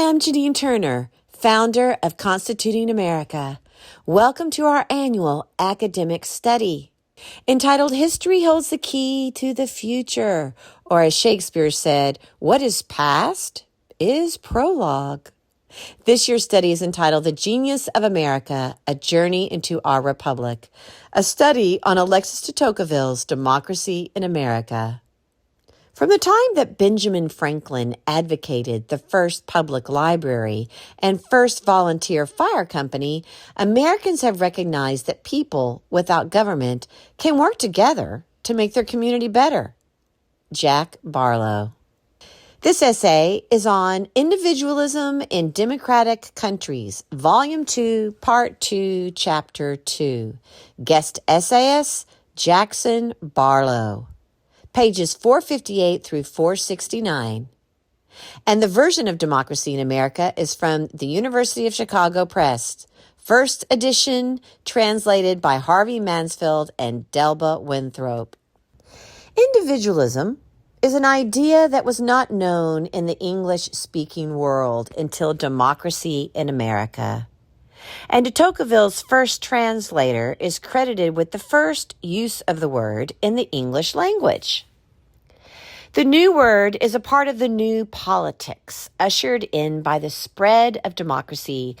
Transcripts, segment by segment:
Hi, I'm Janine Turner, founder of Constituting America. Welcome to our annual academic study entitled History Holds the Key to the Future, or as Shakespeare said, what is past is prologue. This year's study is entitled The Genius of America, A Journey into Our Republic, a study on Alexis De Tocqueville's Democracy in America. From the time that Benjamin Franklin advocated the first public library and first volunteer fire company, Americans have recognized that people without government can work together to make their community better. Jack Barlow. This essay is on Individualism in Democratic Countries, Volume 2, Part 2, Chapter 2. Guest essayist, Jackson Barlow. Pages 458 through 469. And the version of Democracy in America is from the University of Chicago Press. First edition, translated by Harvey, Mansfield, and Delba, Winthrop. Individualism is an idea that was not known in the English-speaking world until Democracy in America. And de Tocqueville's first translator is credited with the first use of the word in the English language. The new word is a part of the new politics ushered in by the spread of democracy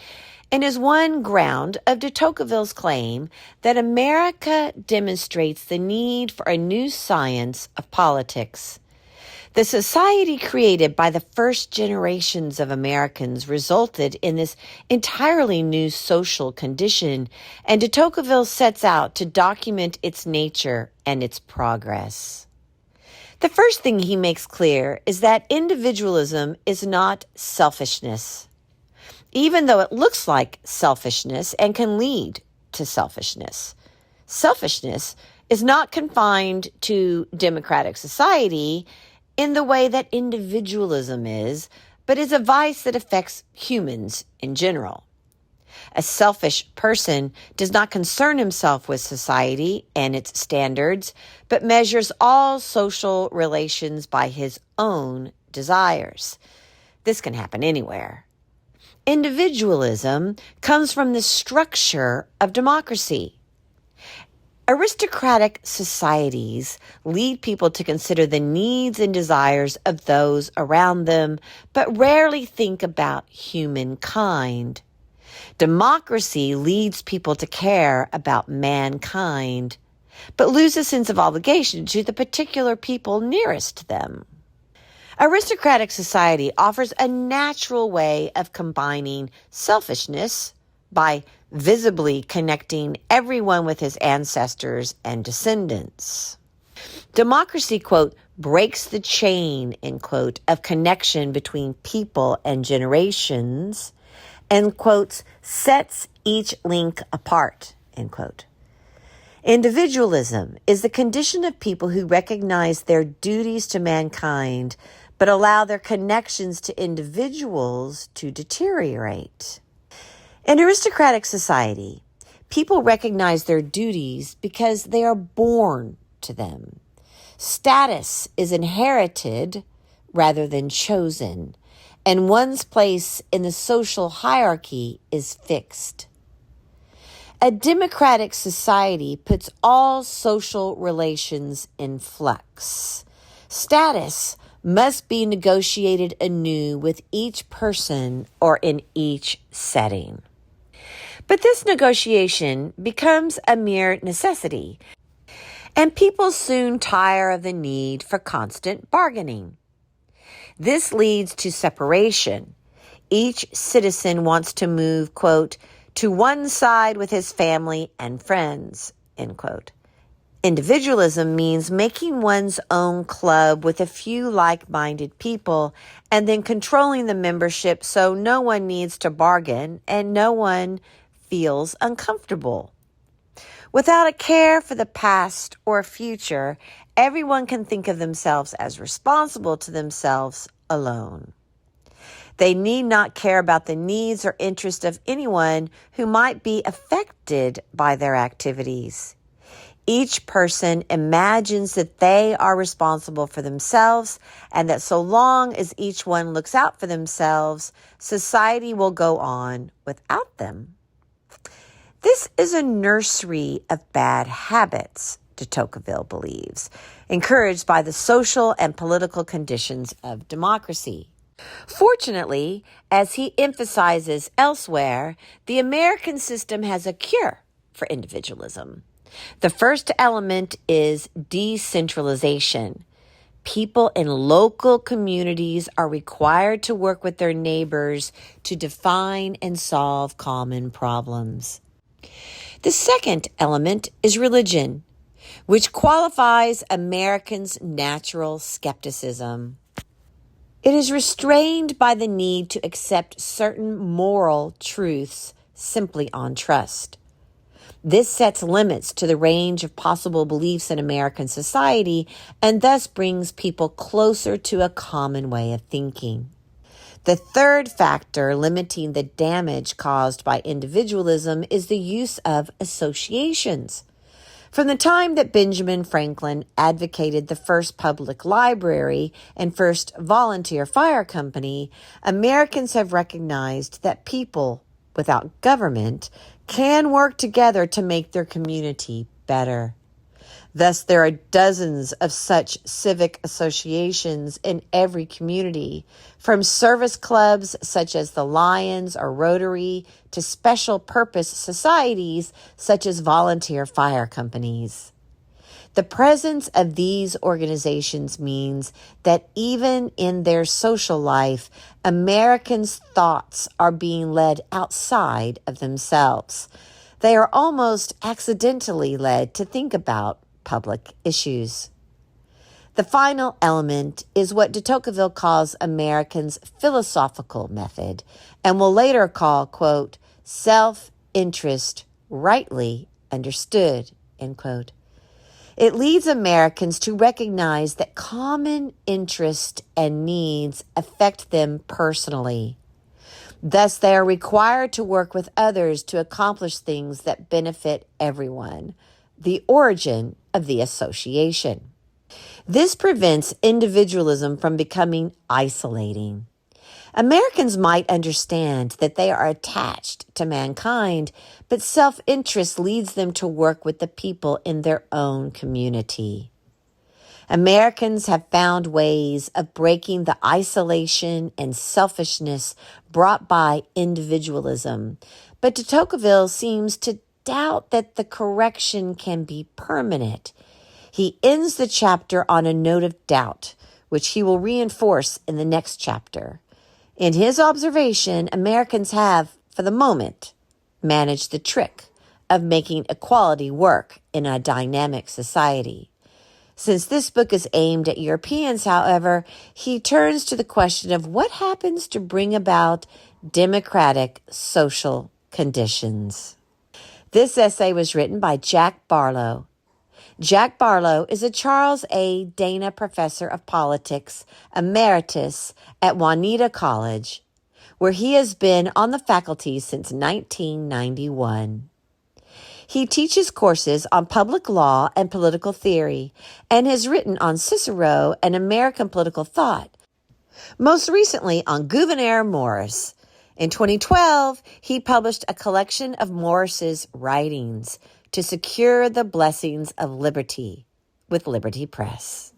and is one ground of de Tocqueville's claim that America demonstrates the need for a new science of politics. The society created by the first generations of Americans resulted in this entirely new social condition, and de Tocqueville sets out to document its nature and its progress. The first thing he makes clear is that individualism is not selfishness, even though it looks like selfishness and can lead to selfishness. Selfishness is not confined to democratic society in the way that individualism is, but is a vice that affects humans in general. A selfish person does not concern himself with society and its standards, but measures all social relations by his own desires. This can happen anywhere. Individualism comes from the structure of democracy. Aristocratic societies lead people to consider the needs and desires of those around them, but rarely think about humankind. Democracy leads people to care about mankind, but lose a sense of obligation to the particular people nearest to them. Aristocratic society offers a natural way of combining selfishness by visibly connecting everyone with his ancestors and descendants. Democracy, quote, breaks the chain, end quote, of connection between people and generations, and, quotes, sets each link apart, end quote. Individualism is the condition of people who recognize their duties to mankind, but allow their connections to individuals to deteriorate. In aristocratic society, people recognize their duties because they are born to them. Status is inherited rather than chosen, and one's place in the social hierarchy is fixed. A democratic society puts all social relations in flux. Status must be negotiated anew with each person or in each setting. But this negotiation becomes a mere necessity, and people soon tire of the need for constant bargaining. This leads to separation. Each citizen wants to move, quote, to one side with his family and friends, end quote. Individualism means making one's own club with a few like-minded people and then controlling the membership so no one needs to bargain and no one feels uncomfortable. Without a care for the past or future, everyone can think of themselves as responsible to themselves alone. They need not care about the needs or interests of anyone who might be affected by their activities. Each person imagines that they are responsible for themselves and that so long as each one looks out for themselves, society will go on without them. This is a nursery of bad habits, de Tocqueville believes, encouraged by the social and political conditions of democracy. Fortunately, as he emphasizes elsewhere, the American system has a cure for individualism. The first element is decentralization. People in local communities are required to work with their neighbors to define and solve common problems. The second element is religion, which qualifies Americans' natural skepticism. It is restrained by the need to accept certain moral truths simply on trust. This sets limits to the range of possible beliefs in American society and thus brings people closer to a common way of thinking. The third factor limiting the damage caused by individualism is the use of associations. From the time that Benjamin Franklin advocated the first public library and first volunteer fire company, Americans have recognized that people without government can work together to make their community better. Thus, there are dozens of such civic associations in every community, from service clubs such as the Lions or Rotary to special purpose societies such as volunteer fire companies. The presence of these organizations means that even in their social life, Americans' thoughts are being led outside of themselves. They are almost accidentally led to think about public issues. The final element is what de Tocqueville calls Americans' philosophical method and will later call, quote, self-interest rightly understood, end quote. It leads Americans to recognize that common interests and needs affect them personally. Thus, they are required to work with others to accomplish things that benefit everyone, the origin of the association. This prevents individualism from becoming isolating. Americans might understand that they are attached to mankind, but self-interest leads them to work with the people in their own community. Americans have found ways of breaking the isolation and selfishness brought by individualism, but de Tocqueville seems to doubt that the correction can be permanent. He ends the chapter on a note of doubt, which he will reinforce in the next chapter. In his observation, Americans have, for the moment, managed the trick of making equality work in a dynamic society. Since this book is aimed at Europeans, however, he turns to the question of what happens to bring about democratic social conditions. This essay was written by Jack Barlow. Jack Barlow is a Charles A. Dana Professor of Politics, Emeritus at Juanita College, where he has been on the faculty since 1991. He teaches courses on public law and political theory and has written on Cicero and American political thought, most recently on Gouverneur Morris. In 2012, he published a collection of Morris's writings, To Secure the Blessings of Liberty, with Liberty Press.